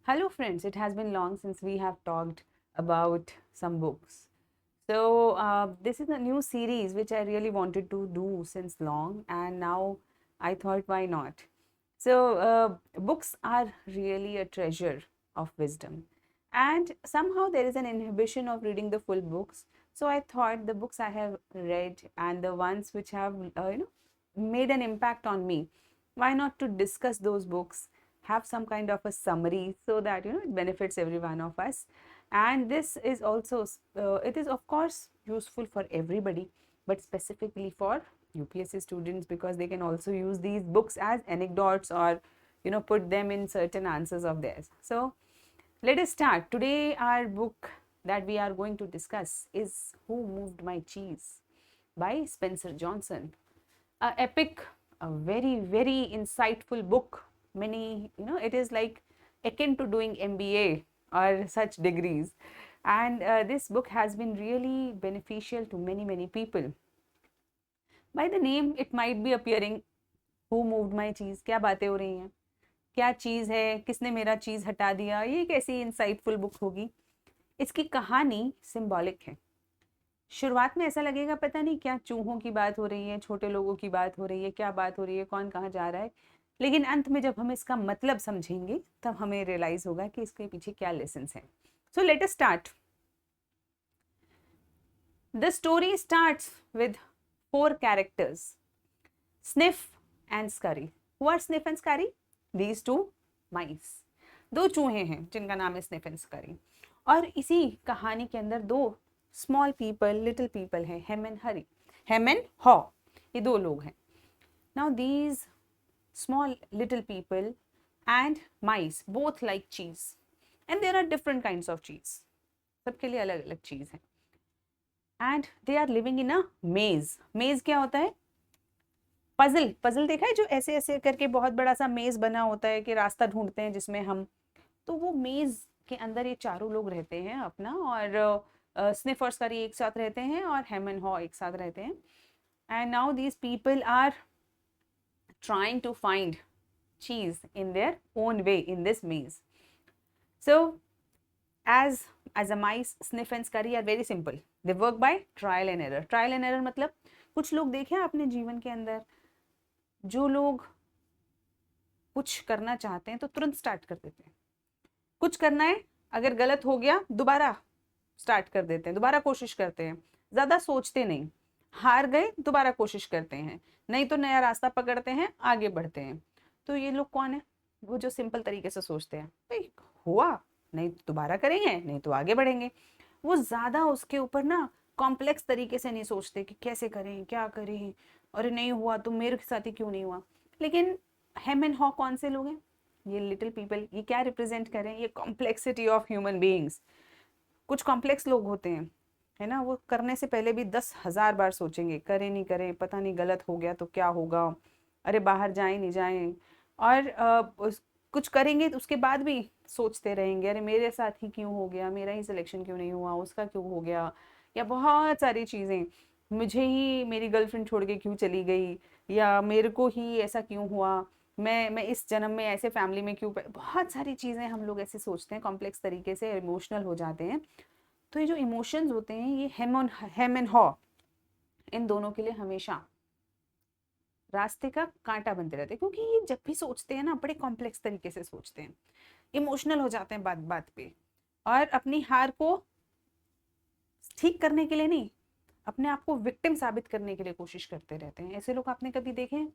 Hello, friends. It has been long since we have talked about some books. So, this is a new series which I really wanted to do since long, and now I thought, why not? So, books are really a treasure of wisdom, and somehow there is an inhibition of reading the full books. So, I thought the books I have read and the ones which have, made an impact on me, why not to discuss those books, have some kind of a summary so that it benefits every one of us. And this is also it is of course useful for everybody, but specifically for UPSC students, because they can also use these books as anecdotes or put them in certain answers of theirs. So let us start. Today our book that we are going to discuss is Who Moved My Cheese by Spencer Johnson. A epic, a very very insightful book. Many, it is like akin to doing MBA or such degrees, and this book has been really beneficial to many people. By the name it might be appearing, who moved my cheese, क्या बातें हो रही हैं, क्या चीज़ है, किसने मेरा चीज़ हटा दिया, ये कैसी इंसाइटफुल बुक होगी। इसकी कहानी सिंबॉलिक है। शुरुआत में ऐसा लगेगा पता नहीं क्या चूहों की बात हो रही है, छोटे लोगों की बात हो रही है, क्या बात हो रही है, कौन कहाँ जा रहा है। लेकिन अंत में जब हम इसका मतलब समझेंगे तब हमें रियलाइज होगा कि इसके पीछे क्या लेसन हैं। So let us start. The story starts with 4 characters, Sniff and Scurry. Who are Sniff and Scurry? These two mice. 2 चूहे हैं जिनका नाम है स्निफ एंड स्करी। और इसी कहानी के अंदर 2 स्मॉल पीपल, लिटिल पीपल हैं, हेम एंड हरी, हेम एंड हॉ, ये 2 लोग हैं। Now these small little people and mice both like cheese, and there are different kinds of cheese, सबके लिए अलग अलग चीज है। And they are living in a maze. Maze क्या होता है? पजल। पजल देखा है, जो ऐसे ऐसे करके बहुत बड़ा सा मेज बना होता है कि रास्ता ढूंढते हैं जिसमें हम, तो वो मेज के अंदर ये चारों लोग रहते हैं अपना, और स्निफ और स्करी एक साथ रहते हैं और हेम एंड हॉ एक साथ रहते हैं। And now these people are trying to find cheese in their own way in this maze. So as a mice, Sniff and Scurry are very simple. They work by trial and error. Trial and error मतलब कुछ लोग देखे अपने जीवन के अंदर, जो लोग कुछ करना चाहते हैं तो तुरंत स्टार्ट कर देते हैं। कुछ करना है, अगर गलत हो गया दोबारा स्टार्ट कर देते हैं, दोबारा कोशिश करते हैं, ज़्यादा सोचते नहीं। हार गए दोबारा कोशिश करते हैं, नहीं तो नया रास्ता पकड़ते हैं, आगे बढ़ते हैं। तो ये लोग कौन है? वो जो सिंपल तरीके से सोचते हैं, भाई हुआ नहीं तो दोबारा करेंगे, नहीं तो आगे बढ़ेंगे। वो ज़्यादा उसके ऊपर ना कॉम्प्लेक्स तरीके से नहीं सोचते कि कैसे करें, क्या करें, अरे नहीं हुआ तो मेरे साथ ही क्यों नहीं हुआ। लेकिन हेम एंड हॉ कौन से लोग हैं? ये लिटिल पीपल। ये क्या रिप्रेजेंट करें? ये कॉम्प्लेक्सिटी ऑफ ह्यूमन बीइंग्स। कुछ कॉम्प्लेक्स लोग होते हैं, है ना, वो करने से पहले भी 10,000 बार सोचेंगे, करें नहीं करें, पता नहीं गलत हो गया तो क्या होगा, अरे बाहर जाएं नहीं जाएं। और कुछ करेंगे तो उसके बाद भी सोचते रहेंगे, अरे मेरे साथ ही क्यों हो गया, मेरा ही सिलेक्शन क्यों नहीं हुआ, उसका क्यों हो गया, या बहुत सारी चीज़ें, मुझे ही मेरी गर्लफ्रेंड छोड़ के क्यों चली गई, या मेरे को ही ऐसा क्यों हुआ, मैं इस जन्म में ऐसे फैमिली में क्यों। बहुत सारी चीज़ें हम लोग ऐसे सोचते हैं, कॉम्प्लेक्स तरीके से इमोशनल हो जाते हैं। तो ये जो इमोशंस होते हैं, ये हेम एंड हॉ, इन दोनों के लिए हमेशा रास्ते का कांटा बनते रहते हैं, क्योंकि ये जब भी सोचते हैं ना बड़े कॉम्प्लेक्स तरीके से सोचते हैं, इमोशनल हो जाते हैं बात बात पे, और अपनी हार को ठीक करने के लिए नहीं, अपने आप को विक्टिम साबित करने के लिए कोशिश करते रहते हैं। ऐसे लोग आपने कभी देखे हैं?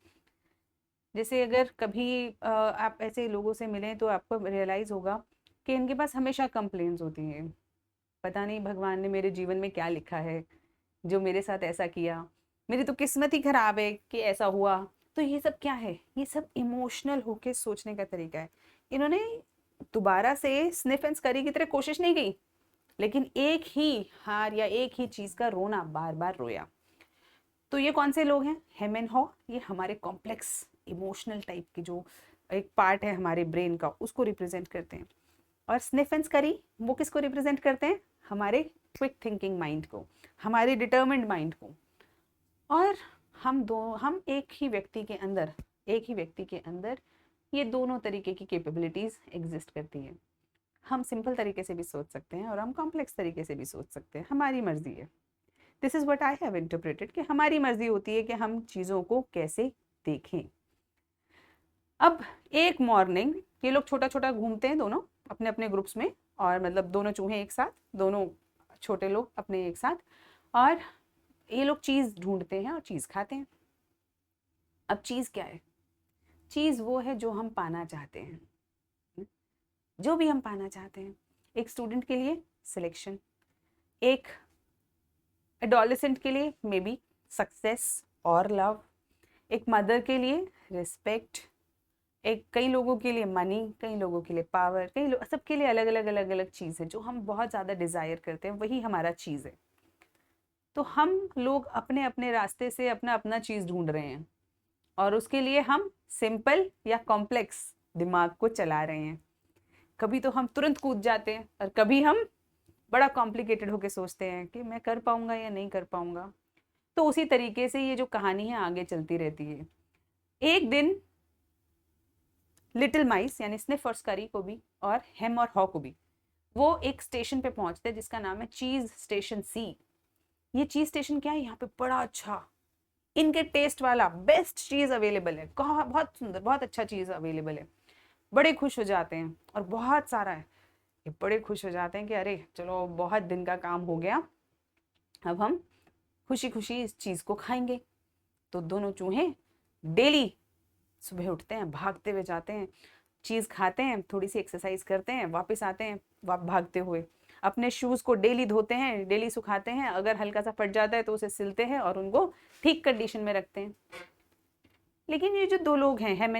जैसे अगर कभी आप ऐसे लोगों से मिलें तो आपको रियलाइज़ होगा कि इनके पास हमेशा कंप्लेंट्स होती हैं, पता नहीं भगवान ने मेरे जीवन में क्या लिखा है जो मेरे साथ ऐसा किया, मेरी तो किस्मत ही खराब है कि ऐसा हुआ। तो ये सब क्या है? ये सब इमोशनल होके सोचने का तरीका है। इन्होंने दोबारा से स्निफ एंड स्करी की तरह कोशिश नहीं की, लेकिन एक ही हार या एक ही चीज़ का रोना बार बार रोया। तो ये कौन से लोग हैं? हेम एंड हॉ, ये हमारे कॉम्प्लेक्स इमोशनल टाइप की जो एक पार्ट है हमारे ब्रेन का, उसको रिप्रेजेंट करते हैं। और स्निफ एंड स्करी वो किसको रिप्रेजेंट करते हैं? हमारे क्विक थिंकिंग माइंड को, हमारे डिटर्मिन्ड माइंड को। और हम एक ही व्यक्ति के अंदर, एक ही व्यक्ति के अंदर ये दोनों तरीके की कैपेबिलिटीज एग्जिस्ट करती हैं। हम सिंपल तरीके से भी सोच सकते हैं और हम कॉम्प्लेक्स तरीके से भी सोच सकते हैं, हमारी मर्जी है। This is what I have interpreted कि हमारी मर्जी होती है कि हम चीज़ों को कैसे देखें। अब एक मॉर्निंग ये लोग छोटा छोटा घूमते हैं दोनों अपने अपने ग्रुप्स में, और मतलब दोनों चूहे एक साथ, दोनों छोटे लोग अपने एक साथ, और ये लोग चीज़ ढूंढते हैं और चीज़ खाते हैं। अब चीज़ क्या है? चीज़ वो है जो हम पाना चाहते हैं, जो भी हम पाना चाहते हैं। एक स्टूडेंट के लिए सिलेक्शन, एक एडोलेसेंट के लिए मे बी सक्सेस और लव, एक मदर के लिए रिस्पेक्ट, एक कई लोगों के लिए मनी, कई लोगों के लिए पावर, कई लोग, सबके लिए अलग अलग अलग अलग चीज़ है जो हम बहुत ज़्यादा डिज़ायर करते हैं, वही हमारा चीज़ है। तो हम लोग अपने अपने रास्ते से अपना अपना चीज़ ढूंढ रहे हैं, और उसके लिए हम सिंपल या कॉम्प्लेक्स दिमाग को चला रहे हैं। कभी तो हम तुरंत कूद जाते हैं और कभी हम बड़ा कॉम्प्लिकेटेड होके सोचते हैं कि मैं कर पाऊंगा या नहीं कर पाऊंगा। तो उसी तरीके से ये जो कहानी है आगे चलती रहती है। एक दिन लिटिल माइस यानी स्निफ और स्करी को भी और हेम और हॉ को भी वो एक स्टेशन पे पहुंचते हैं जिसका नाम है चीज स्टेशन सी। ये चीज स्टेशन क्या है? यहाँ पे बड़ा अच्छा इनके टेस्ट वाला बेस्ट चीज अवेलेबल है, कहा बहुत सुंदर बहुत अच्छा चीज अवेलेबल है। बड़े खुश हो जाते हैं और बहुत सारा है। ये बड़े खुश हो जाते हैं कि अरे चलो बहुत दिन का काम हो गया, अब हम खुशी खुशी इस चीज को खाएंगे। तो दोनों चूहे डेली सुबह उठते हैं, भागते हुए जाते हैं, चीज खाते हैं, थोड़ी सी एक्सरसाइज करते हैं, वापस आते हैं भागते हुए। अपने शूज को डेली धोते हैं, डेली सुखाते हैं, अगर हल्का सा फट जाता है तो उसे सिलते हैं और उनको ठीक कंडीशन में रखते हैं। लेकिन ये जो दो लोग हैं हेम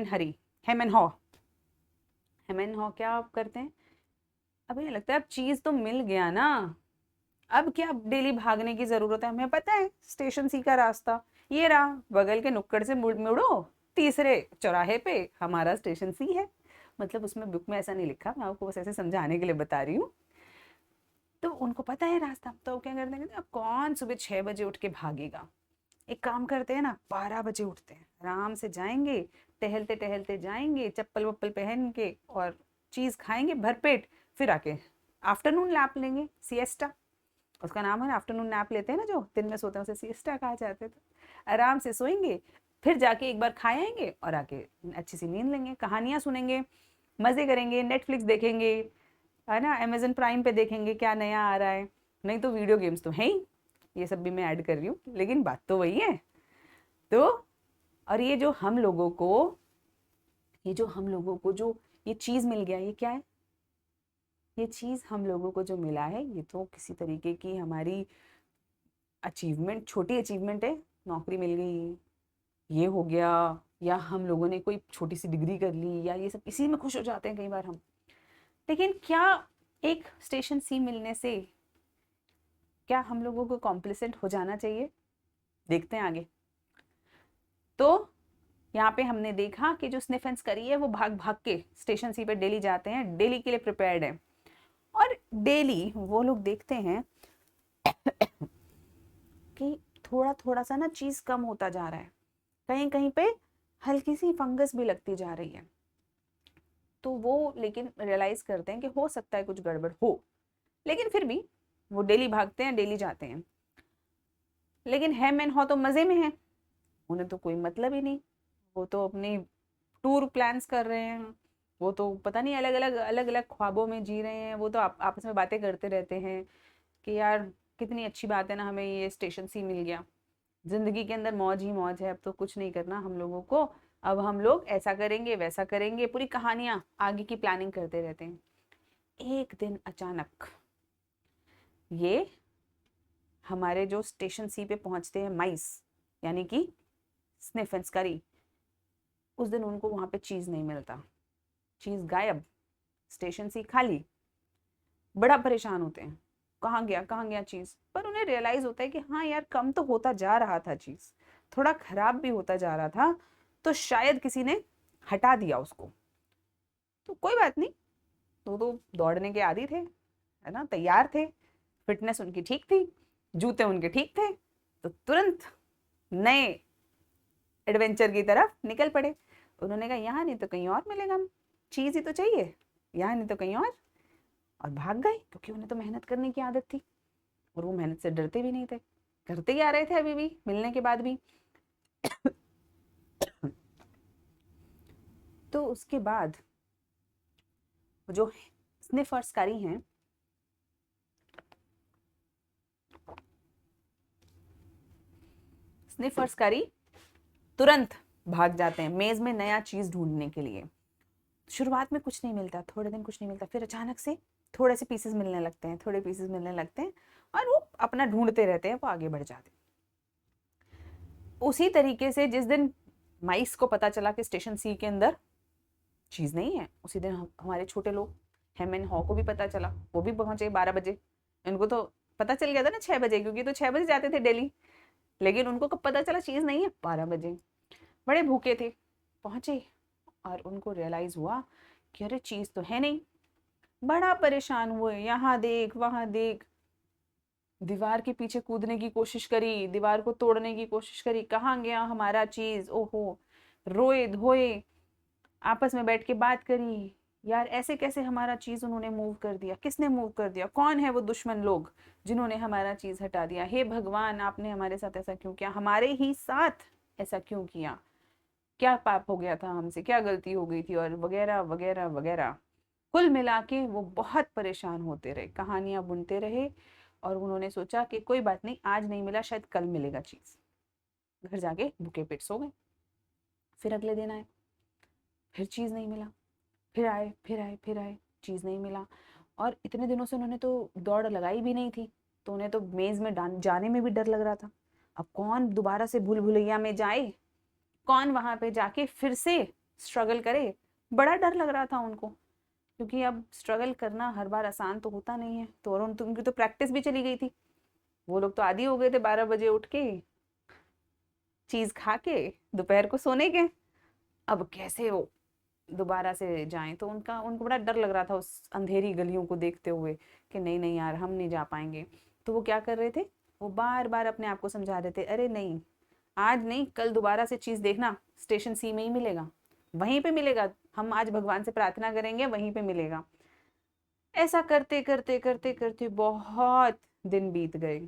एंड हॉ, क्या करते हैं? अब ये लगता है अब चीज तो मिल गया ना, अब क्या डेली भागने की जरूरत है, हमें पता है स्टेशन सी का रास्ता ये रहा, बगल के नुक्कड़ से मुड़ो, तीसरे चौराहे पे हमारा स्टेशन सी है। मतलब उसमें बुक में ऐसा नहीं लिखा, मैं आपको बस ऐसे समझाने के लिए बता रही हूँ। तो उनको पता है रास्ता, तो क्या करते हैं, अब कौन सुबह 6 बजे उठ के भागेगा। एक काम करते हैं ना, 12 बजे उठते हैं, आराम से जाएंगे, टहलते टहलते जाएंगे, चप्पल वप्पल पहन के, और चीज खाएंगे भरपेट, फिर आके आफ्टरनून लैप लेंगे, सिएस्टा उसका नाम है ना, आफ्टरनून नैप लेते हैं ना जो दिन में सोते हैं, उसे सिएस्टा कहा जाता है। तो आराम से सोएंगे, फिर जाके एक बार खाएंगे और आके अच्छी सी नींद लेंगे, कहानियां सुनेंगे, मजे करेंगे, नेटफ्लिक्स देखेंगे, है ना, अमेजन प्राइम पे देखेंगे क्या नया आ रहा है, नहीं तो वीडियो गेम्स तो है ही, ये सब भी मैं ऐड कर रही हूँ लेकिन बात तो वही है। तो और ये जो ये चीज मिल गया, ये क्या है? ये चीज हम लोगों को जो मिला है ये तो किसी तरीके की हमारी अचीवमेंट, छोटी अचीवमेंट है, नौकरी मिल गई, ये हो गया, या हम लोगों ने कोई छोटी सी डिग्री कर ली, या ये सब इसी में खुश हो जाते हैं कई बार हम। लेकिन क्या एक स्टेशन सी मिलने से क्या हम लोगों को कॉम्प्लिसेंट हो जाना चाहिए? देखते हैं आगे। तो यहाँ पे हमने देखा कि जो स्निफ एंड स्करी है वो भाग भाग के स्टेशन सी पे डेली जाते हैं, डेली के लिए प्रिपेयर्ड है, और डेली वो लोग देखते हैं कि थोड़ा थोड़ा सा ना चीज कम होता जा रहा है, कहीं कहीं पे हल्की सी फंगस भी लगती जा रही है। तो वो लेकिन रियलाइज करते हैं कि हो सकता है कुछ गड़बड़ हो, लेकिन फिर भी वो डेली भागते हैं, डेली जाते हैं। लेकिन हेम एंड हॉ तो मजे में है, उन्हें तो कोई मतलब ही नहीं, वो तो अपनी टूर प्लान्स कर रहे हैं, वो तो पता नहीं अलग अलग ख्वाबों में जी रहे हैं, वो तो आपस में बातें करते रहते हैं कि यार कितनी अच्छी बात है ना, हमें ये स्टेशन सी मिल गया, जिंदगी के अंदर मौज ही मौज है, अब तो कुछ नहीं करना हम लोगों को, अब हम लोग ऐसा करेंगे वैसा करेंगे, पूरी कहानियां आगे की प्लानिंग करते रहते हैं। एक दिन अचानक ये हमारे जो स्टेशन सी पे पहुंचते हैं माइस यानी कि स्निफ एंड स्करी, उस दिन उनको वहां पे चीज नहीं मिलता, चीज गायब, स्टेशन सी खाली। बड़ा परेशान होते हैं, कहाँ गया चीज, पर उन्हें रियलाइज होता है कि हाँ यार कम तो होता जा रहा था, चीज थोड़ा खराब भी होता जा रहा था, तो शायद किसी ने हटा दिया उसको। तो कोई बात नहीं, तो दौड़ने के आदी थे, है ना, तैयार थे, फिटनेस उनकी ठीक थी, जूते उनके ठीक थे, तो तुरंत नए एडवेंचर की तरफ निकल पड़े। उन्होंने कहा यहाँ नहीं तो कहीं और मिलेगा, चीज ही तो चाहिए, यहाँ नहीं तो कहीं और। और भाग गए, क्योंकि उन्हें तो मेहनत करने की आदत थी और वो मेहनत से डरते भी नहीं थे, करते ही आ रहे थे अभी भी मिलने के बाद भी। तो उसके बाद जो स्निफ और स्कारी हैं, स्निफ और स्कारी तुरंत भाग जाते हैं मेज में नया चीज ढूंढने के लिए। शुरुआत में कुछ नहीं मिलता, थोड़े दिन कुछ नहीं मिलता, फिर अचानक से थोड़े से पीसेस मिलने लगते हैं, थोड़े पीसेस मिलने लगते हैं और वो अपना ढूंढते रहते हैं, वो आगे बढ़ जाते हैं। उसी तरीके से जिस दिन माइस को पता चला कि स्टेशन सी के अंदर चीज नहीं है, उसी दिन हमारे छोटे लोग हेम एंड हॉ को भी पता चला, वो भी पहुंचे 12 बजे। इनको तो पता चल गया था ना 6 बजे, क्योंकि तो 6 बजे जाते थे दिल्ली, लेकिन उनको कब पता चला चीज नहीं है? 12 बजे। बड़े भूखे थे, पहुंचे और उनको रियलाइज हुआ कि अरे चीज तो है नहीं। बड़ा परेशान हुए, यहाँ देख वहां देख, दीवार के पीछे कूदने की कोशिश करी, दीवार को तोड़ने की कोशिश करी, कहाँ गया हमारा चीज, ओहो। रोए धोए, आपस में बैठ के बात करी, यार ऐसे कैसे हमारा चीज उन्होंने मूव कर दिया, किसने मूव कर दिया, कौन है वो दुश्मन लोग जिन्होंने हमारा चीज हटा दिया, हे भगवान आपने हमारे साथ ऐसा क्यों किया, हमारे ही साथ ऐसा क्यों किया, क्या पाप हो गया था हमसे, क्या गलती हो गई थी, और वगैरह वगैरह वगैरह। कुल मिला के वो बहुत परेशान होते रहे, कहानियां बुनते रहे, और उन्होंने सोचा कि कोई बात नहीं, आज नहीं मिला शायद कल मिलेगा चीज। घर जाके भूखे पेट सो गए। फिर अगले दिन आए, फिर चीज नहीं मिला, फिर आए फिर आए फिर आए, चीज नहीं मिला। और इतने दिनों से उन्होंने तो दौड़ लगाई भी नहीं थी, तो उन्हें तो मेज में जाने में भी डर लग रहा था। अब कौन दोबारा से भूल भुलैया में जाए, कौन वहां पे जाके फिर से स्ट्रगल करे, बड़ा डर लग रहा था उनको, क्योंकि अब स्ट्रगल करना हर बार आसान तो होता नहीं है। तो और उनकी तो प्रैक्टिस भी चली गई थी, वो लोग तो आदी हो गए थे 12 बजे उठ के चीज खा के दोपहर को सोने के। अब कैसे वो दोबारा से जाएं, तो उनको बड़ा डर लग रहा था उस अंधेरी गलियों को देखते हुए कि नहीं नहीं यार हम नहीं जा पाएंगे। तो वो क्या कर रहे थे, वो बार बार अपने आप को समझा रहे थे, अरे नहीं आज नहीं कल दोबारा से चीज देखना, स्टेशन सी में ही मिलेगा, वहीं पे मिलेगा, हम आज भगवान से प्रार्थना करेंगे वहीं पे मिलेगा। ऐसा करते करते करते करते बहुत दिन बीत गए।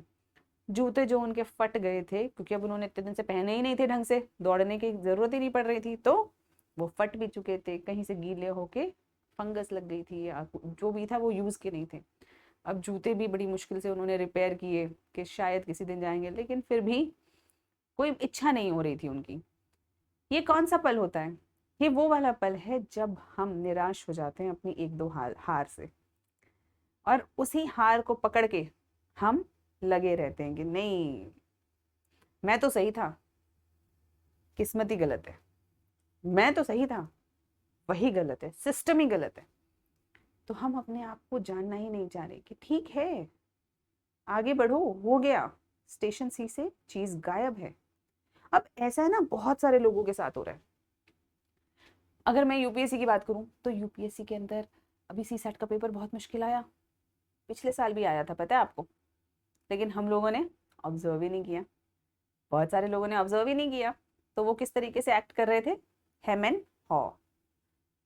जूते जो उनके फट गए थे, क्योंकि अब उन्होंने इतने दिन से पहने ही नहीं थे ढंग से, दौड़ने की जरूरत ही नहीं पड़ रही थी, तो वो फट भी चुके थे, कहीं से गीले होके फंगस लग गई थी, या जो भी था वो यूज के नहीं थे। अब जूते भी बड़ी मुश्किल से उन्होंने रिपेयर किए कि शायद किसी दिन जाएंगे, लेकिन फिर भी कोई इच्छा नहीं हो रही थी उनकी। ये कौन सा पल होता है? ये वो वाला पल है जब हम निराश हो जाते हैं अपनी एक दो हार से, और उसी हार को पकड़ के हम लगे रहते हैं कि नहीं मैं तो सही था, किस्मत ही गलत है, मैं तो सही था वही गलत है, सिस्टम ही गलत है। तो हम अपने आप को जानना ही नहीं चाह रहे कि ठीक है आगे बढ़ो, हो गया, स्टेशन सी से चीज गायब है। अब ऐसा है ना, बहुत सारे लोगों के साथ हो रहा है। अगर मैं यूपीएससी की बात करूं, तो यूपीएससी के अंदर अभी सी सेट का पेपर बहुत मुश्किल आया, पिछले साल भी आया था पता है आपको, लेकिन हम लोगों ने ऑब्जर्व ही नहीं किया, बहुत सारे लोगों ने ऑब्जर्व ही नहीं किया। तो वो किस तरीके से एक्ट कर रहे थे, हेम एंड हॉ,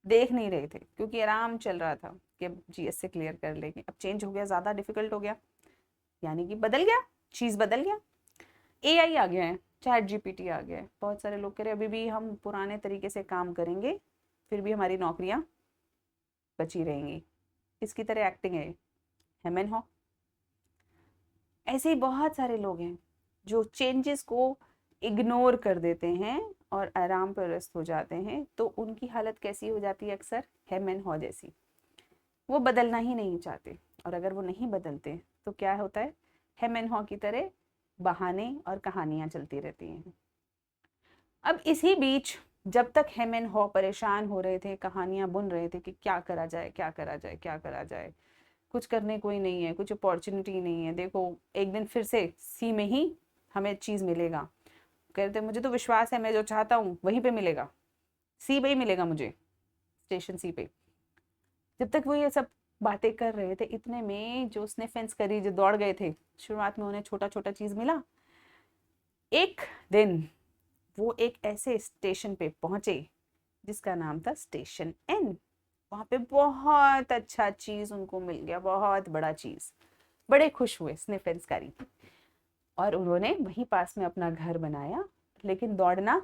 देख नहीं रहे थे, क्योंकि आराम चल रहा था कि अब जीएस से क्लियर कर लेंगे। अब चेंज हो गया, ज़्यादा डिफिकल्ट हो गया, यानी कि बदल गया, चीज़ बदल गया, एआई आ गया है, चैट जीपीटी आ गया है। बहुत सारे लोग कह रहे अभी भी हम पुराने तरीके से काम करेंगे, फिर भी हमारी नौकरियां बची रहेंगी। इसकी तरह एक्टिंग है हेम एंड हॉ। ऐसे ही बहुत सारे लोग हैं जो चेंजेस को इग्नोर कर देते हैं और आराम पर व्यस्त हो जाते हैं, तो उनकी हालत कैसी हो जाती है, अक्सर हेम एंड हॉ जैसी। वो बदलना ही नहीं चाहते, और अगर वो नहीं बदलते तो क्या होता है, हेम एंड हॉ की तरह बहाने और कहानियां चलती रहती हैं। अब इसी बीच जब तक हेम एंड हॉ परेशान हो रहे थे, कहानियां बुन रहे थे कि क्या करा जाए क्या करा जाए क्या करा जाए, कुछ करने कोई नहीं है, कुछ अपॉर्चुनिटी नहीं है, देखो एक दिन फिर से सी में ही हमें चीज़ मिलेगा। कहते मुझे तो विश्वास है मैं जो चाहता हूँ वहीं पे मिलेगा, सी पे ही मिलेगा मुझे, स्टेशन सी पे। जब तक वो ये सब बातें कर रहे थे, इतने में जो उसने फेंस करी, जो दौड़ गए थे, शुरुआत में उन्हें छोटा छोटा चीज़ मिला। एक दिन वो एक ऐसे स्टेशन पे पहुंचे जिसका नाम था स्टेशन एन। वहां पे बहुत अच्छा चीज उनको मिल गया, बहुत बड़ा चीज। बड़े खुश हुए स्निफ एंड स्कैरी, और उन्होंने वहीं पास में अपना घर बनाया। लेकिन दौड़ना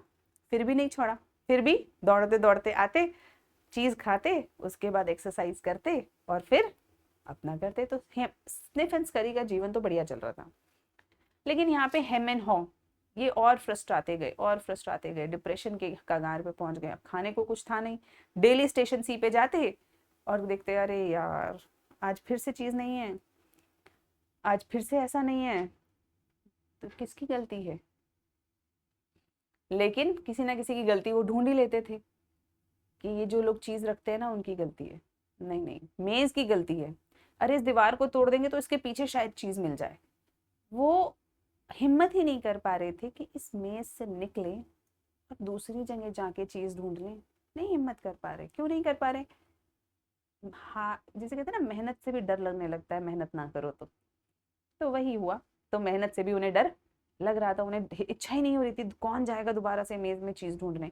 फिर भी नहीं छोड़ा, फिर भी दौड़ते दौड़ते आते, चीज खाते, उसके बाद एक्सरसाइज करते और फिर अपना करते। तो स्निफ एंड स्करी का जीवन तो बढ़िया चल रहा था। लेकिन यहाँ पे हेम एंड हॉ ये और फ्रस्ट्राते गए, और फ्रस्ट्राते गए, डिप्रेशन के कगार पे पहुंच गए। अब खाने को कुछ था नहीं, डेली स्टेशन सी पे जाते और देखते अरे यार आज फिर से चीज नहीं है, आज फिर से ऐसा नहीं है, तो किसकी गलती है? लेकिन किसी ना किसी की गलती वो ढूंढ ही लेते थे कि ये जो लोग चीज रखते हैं ना उनकी गलती है। नहीं नहीं, मेज की गलती है। अरे इस दीवार को तोड़ देंगे तो इसके पीछे शायद चीज मिल जाए। वो हिम्मत ही नहीं कर पा रहे थे कि इस मेज से निकले और दूसरी जगह जाके चीज ढूंढ लें। नहीं हिम्मत कर पा रहे। क्यों नहीं कर पा रहे? हाँ, जैसे कहते हैं ना, मेहनत से भी डर लगने लगता है, मेहनत ना करो तो वही हुआ। तो मेहनत से भी उन्हें डर लग रहा था, उन्हें इच्छा ही नहीं हो रही थी, कौन जाएगा दोबारा से मेज में चीज ढूंढने।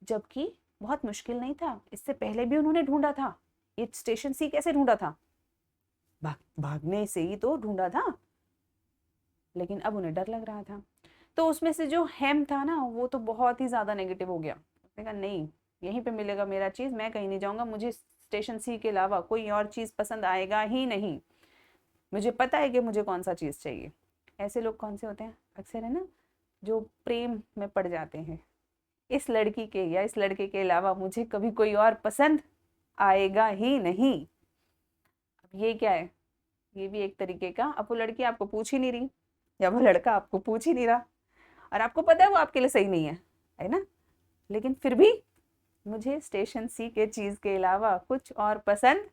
जबकि बहुत मुश्किल नहीं था, इससे पहले भी उन्होंने ढूंढा था। ये स्टेशन सी कैसे ढूंढा था? भागने से ही तो ढूंढा था। लेकिन अब उन्हें डर लग रहा था। तो उसमें से जो हेम था ना, वो तो बहुत ही ज्यादा नेगेटिव हो गया। उसने कहा नहीं, यहीं पे मिलेगा मेरा चीज, मैं कहीं नहीं जाऊंगा, मुझे स्टेशन सी के अलावा कोई और चीज पसंद आएगा ही नहीं। मुझे पता है कि मुझे कौन सा चीज चाहिए। ऐसे लोग कौन से होते हैं? अक्सर है ना, जो प्रेम में पड़ जाते हैं। इस लड़की के या इस लड़के के अलावा मुझे कभी कोई और पसंद आएगा ही नहीं। अब ये क्या है? ये भी एक तरीके का, अब वो लड़की आपको पूछ ही नहीं रही या वो लड़का आपको पूछ ही नहीं रहा, और आपको पता है वो आपके लिए सही नहीं है ना? लेकिन फिर भी मुझे स्टेशन सी के चीज के अलावा कुछ और पसंद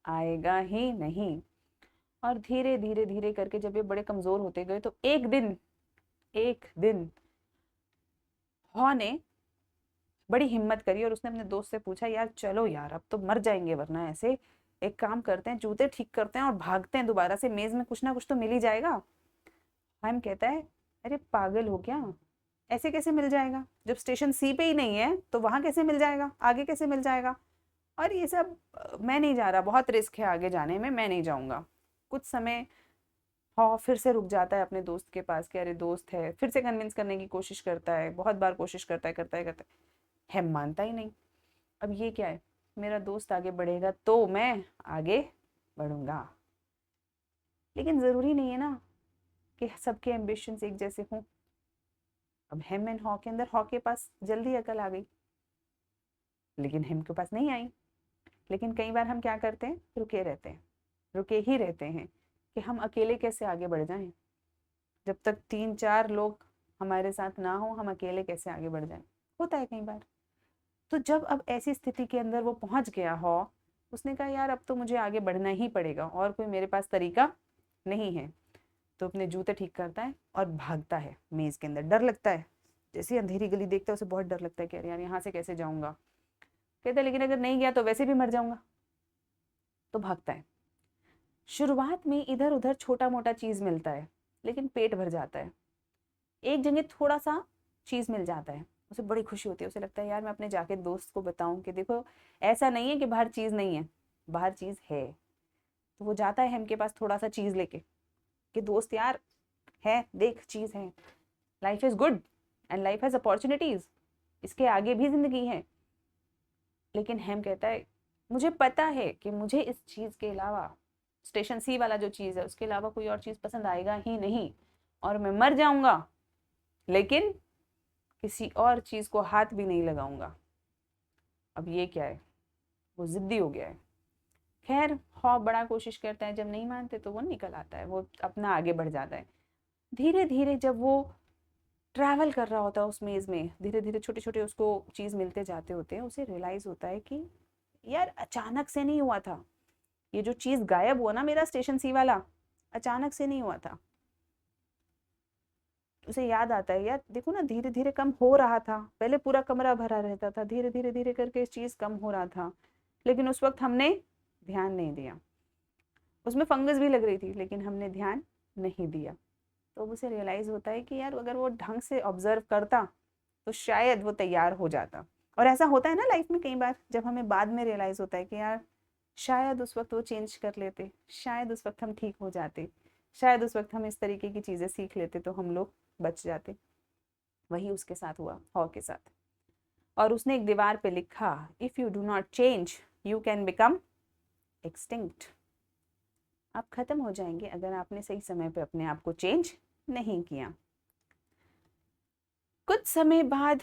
आएगा ही नहीं। और धीरे धीरे धीरे करके जब ये बड़े कमजोर होते गए तो एक दिन हॉ ने बड़ी हिम्मत करी और उसने अपने दोस्त से पूछा, यार चलो यार अब तो मर जाएंगे वरना ऐसे, एक काम करते हैं, जूते ठीक करते हैं और भागते हैं दोबारा से, मेज में कुछ ना कुछ तो मिल ही जाएगा। हम कहता है, अरे पागल हो क्या, ऐसे कैसे मिल जाएगा? जब स्टेशन सी पे ही नहीं है तो वहां कैसे मिल जाएगा, आगे कैसे मिल जाएगा? और ये सब मैं नहीं जा रहा, बहुत रिस्क है आगे जाने में, मैं नहीं जाऊंगा। कुछ समय हाँ फिर से रुक जाता है अपने दोस्त के पास कि अरे दोस्त है, फिर से कन्विंस करने की कोशिश करता है, बहुत बार कोशिश करता है, करता है मानता ही नहीं। अब ये क्या है, मेरा दोस्त आगे बढ़ेगा तो मैं आगे बढ़ूंगा। लेकिन जरूरी नहीं है ना कि सबके एम्बिशंस एक जैसे हों। अब हेम एंड हॉ के अंदर हॉ के पास जल्दी अकल आ गई, लेकिन हेम के पास नहीं आई। लेकिन कई बार हम क्या करते हैं, रुके रहते हैं, रुके ही रहते हैं कि हम अकेले कैसे आगे बढ़ जाएं। जब तक 3-4 लोग हमारे साथ ना हो, हम अकेले कैसे आगे बढ़ जाएं। होता है कई बार। तो जब अब ऐसी स्थिति के अंदर वो पहुंच गया हो, उसने कहा यार अब तो मुझे आगे बढ़ना ही पड़ेगा और कोई मेरे पास तरीका नहीं है। तो अपने जूते ठीक करता है और भागता है मेज के अंदर। डर लगता है, जैसे अंधेरी गली देखता है उसे बहुत डर लगता है कि यार यहाँ से कैसे जाऊंगा। कहता है लेकिन अगर नहीं गया तो वैसे भी मर जाऊंगा। तो भागता है। शुरुआत में इधर उधर छोटा मोटा चीज मिलता है, लेकिन पेट भर जाता है। एक जगह थोड़ा सा चीज मिल जाता है, उसे बड़ी खुशी होती है, उसे लगता है यार मैं अपने जाके दोस्त को बताऊं कि देखो ऐसा नहीं है कि बाहर चीज नहीं है, बाहर चीज है। तो वो जाता है हेम के पास थोड़ा सा चीज लेके कि दोस्त यार है, देख चीज है, life is good and life has opportunities, इसके आगे भी जिंदगी है। लेकिन हेम कहता है मुझे पता है कि मुझे इस चीज के अलावा, स्टेशन सी वाला जो चीज है उसके अलावा कोई और चीज पसंद आएगा ही नहीं, और मैं मर जाऊंगा लेकिन किसी और चीज को हाथ भी नहीं लगाऊंगा। अब ये क्या है, वो जिद्दी हो गया है। खैर हॉ बड़ा कोशिश करता है, जब नहीं मानते तो वो निकल आता है, वो अपना आगे बढ़ जाता है। धीरे धीरे जब वो ट्रैवल कर रहा होता है उस मेज में, धीरे धीरे छोटे छोटे उसको चीज मिलते जाते होते हैं, उसे रियलाइज होता है कि यार अचानक से नहीं हुआ था, ये जो चीज गायब हुआ ना मेरा स्टेशन सी वाला, अचानक से नहीं हुआ था। उसे याद आता है यार देखो ना, धीरे धीरे कम हो रहा था, पहले पूरा कमरा भरा रहता था, धीरे धीरे धीरे करके इस चीज कम हो रहा था, लेकिन उस वक्त हमने ध्यान नहीं दिया। उसमें फंगस भी लग रही थी लेकिन हमने ध्यान नहीं दिया। तो उसे रियलाइज होता है कि यार अगर वो ढंग से ऑब्जर्व करता तो शायद वो तैयार हो जाता। और ऐसा होता है ना लाइफ में कई बार, जब हमें बाद में रियलाइज होता है कि यार शायद उस वक्त वो चेंज कर लेते, शायद उस वक्त हम ठीक हो जाते, शायद उस वक्त हम इस तरीके की चीज़ें सीख लेते तो हम लोग बच जाते। वही उसके साथ हुआ, हॉ के साथ। और उसने एक दीवार पे लिखा, if you do not change you can become extinct. आप खत्म हो जाएंगे अगर आपने सही समय पे अपने आप को चेंज नहीं किया। कुछ समय बाद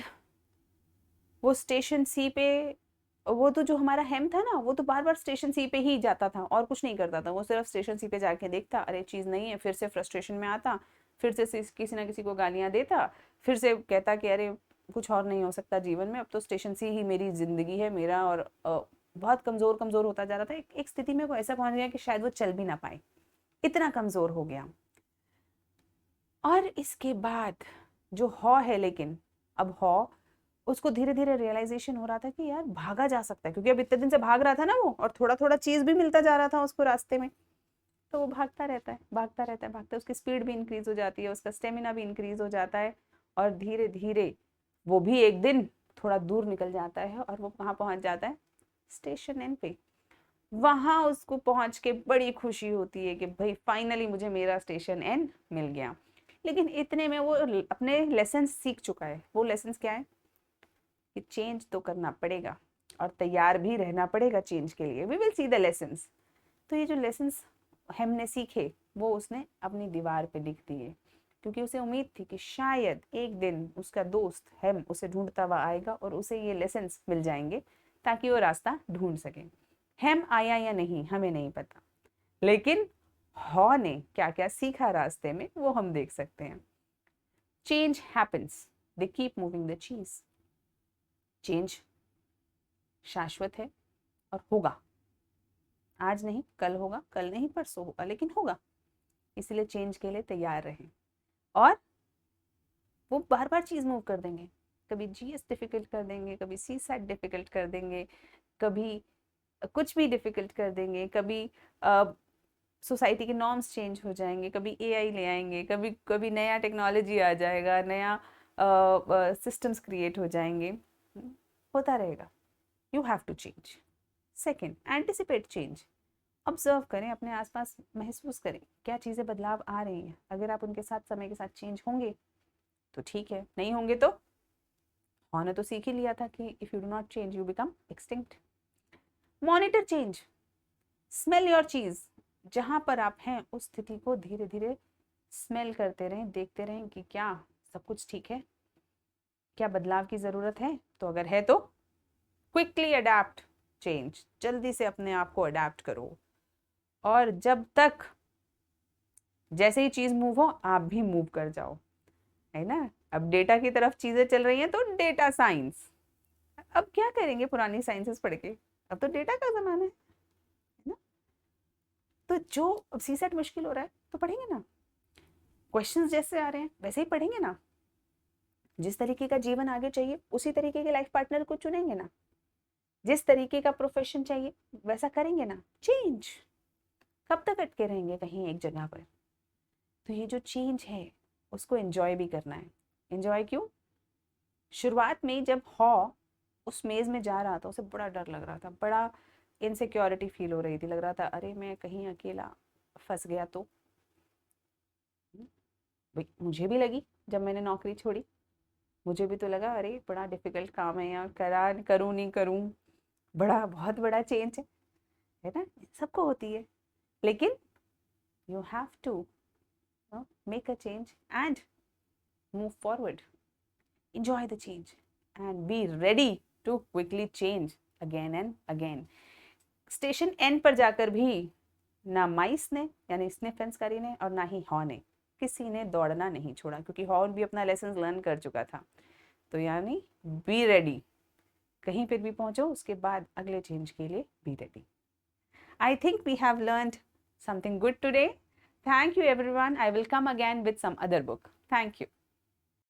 वो स्टेशन सी पे, वो तो जो हमारा हेम था ना, वो तो बार बार स्टेशन सी पे ही जाता था और कुछ नहीं करता था। वो सिर्फ स्टेशन सी पे जाके देखता, अरे चीज़ नहीं है, फिर से फ्रस्ट्रेशन में आता, फिर से किसी ना किसी को गालियाँ देता, फिर से कहता कि अरे कुछ और नहीं हो सकता जीवन में, अब तो स्टेशन सी ही मेरी ज़िंदगी है, मेरा। और बहुत कमज़ोर कमज़ोर होता जा रहा था। एक स्थिति में वो ऐसा पहुँच गया कि शायद वो चल भी ना पाए, इतना कमज़ोर हो गया। और इसके बाद जो हॉ है, लेकिन अब हॉ, उसको धीरे धीरे रियलाइजेशन हो रहा था कि यार भागा जा सकता है, क्योंकि अब इतने दिन से भाग रहा था ना वो, और थोड़ा थोड़ा चीज़ भी मिलता जा रहा था उसको रास्ते में। तो वो भागता रहता है, भागता रहता है, भागता है, उसकी स्पीड भी इंक्रीज हो जाती है, उसका स्टेमिना भी इंक्रीज हो जाता है। और धीरे धीरे वो भी एक दिन थोड़ा दूर निकल जाता है और वो कहाँ पहुँच जाता है, स्टेशन एन पे। वहाँ उसको पहुँच के बड़ी खुशी होती है कि भाई फाइनली मुझे मेरा स्टेशन एन मिल गया। लेकिन इतने में वो अपने लेसन सीख चुका है। वो लेसन क्या है कि चेंज तो करना पड़ेगा और तैयार भी रहना पड़ेगा चेंज के लिए। We will see the lessons. तो ये जो लेसन्स हमने सीखे वो उसने अपनी दीवार पे लिख दिए, क्योंकि उसे उम्मीद थी कि शायद एक दिन उसका दोस्त हेम उसे ढूंढता हुआ आएगा और उसे ये लेसन्स मिल जाएंगे ताकि वो रास्ता ढूंढ सके। हेम आया या नहीं हमें नहीं पता, लेकिन हॉ ने क्या क्या सीखा रास्ते में वो हम देख सकते हैं। Change happens, they keep moving the चीज। चेंज शाश्वत है और होगा, आज नहीं कल होगा, कल नहीं परसों होगा, लेकिन होगा। इसलिए चेंज के लिए तैयार रहें। और वो बार बार चीज मूव कर देंगे, कभी जीएस डिफिकल्ट कर देंगे, कभी सी सेट डिफिकल्ट कर देंगे, कभी कुछ भी डिफिकल्ट कर देंगे, कभी सोसाइटी के नॉर्म्स चेंज हो जाएंगे, कभी एआई ले आएंगे, कभी कभी नया टेक्नोलॉजी आ जाएगा, नया सिस्टम्स क्रिएट हो जाएंगे, होता रहेगा। You have to change. Second, anticipate change. Observe करें, अपने आसपास महसूस करें क्या चीज़ें बदलाव आ रही हैं। अगर आप उनके साथ समय के साथ चेंज होंगे तो ठीक है, नहीं होंगे तो हमने तो सीख ही लिया था कि if you do not change you become extinct. Monitor change, smell your cheese. जहाँ पर आप हैं उस स्थिति को धीरे धीरे स्मेल करते रहें, देखते रहें कि क्या सब कुछ ठीक है, क्या बदलाव की ज़रूरत है। तो अगर है तो क्विकली अडेप्ट चेंज, जल्दी से अपने आप को अडेप्ट करो। और जब तक जैसे ही चीज़ मूव हो आप भी मूव कर जाओ, है ना। अब डेटा की तरफ चीज़ें चल रही हैं तो डेटा साइंस। अब क्या करेंगे पुरानी साइंसेस पढ़ के, अब तो डेटा का ज़माना है ना। तो जो अब सी सेट मुश्किल हो रहा है तो पढ़ेंगे ना, क्वेश्चंस जैसे आ रहे हैं वैसे ही पढ़ेंगे ना। जिस तरीके का जीवन आगे चाहिए उसी तरीके के लाइफ पार्टनर को चुनेंगे ना। जिस तरीके का प्रोफेशन चाहिए वैसा करेंगे ना। चेंज, कब तक अटके रहेंगे कहीं एक जगह पर। तो ये जो चेंज है उसको एंजॉय भी करना है। एंजॉय क्यों, शुरुआत में जब हॉ उस मेज में जा रहा था उसे बड़ा डर लग रहा था, बड़ा इनसिक्योरिटी फील हो रही थी, लग रहा था अरे मैं कहीं अकेला फंस गया तो। भाई मुझे भी लगी जब मैंने नौकरी छोड़ी, मुझे भी तो लगा अरे बड़ा डिफिकल्ट काम है यार, करा करूँ नहीं करूँ, बड़ा बहुत बड़ा चेंज है ना, सबको होती है। लेकिन you have to make a change and move forward. Enjoy the change and be ready to quickly change again and again. Station N पर जाकर भी ना माइस ने यानी स्निफेंसकारी ने और ना ही हॉ ने किसी ने दौड़ना नहीं छोड़ा, क्योंकि हॉ भी अपना लेसन लर्न कर चुका था। तो यानी बी रेडी, कहीं पर भी पहुंचो उसके बाद अगले चेंज के लिए be ready. I think we have learned something good today. Thank you everyone. I will come again with some other book. Thank you.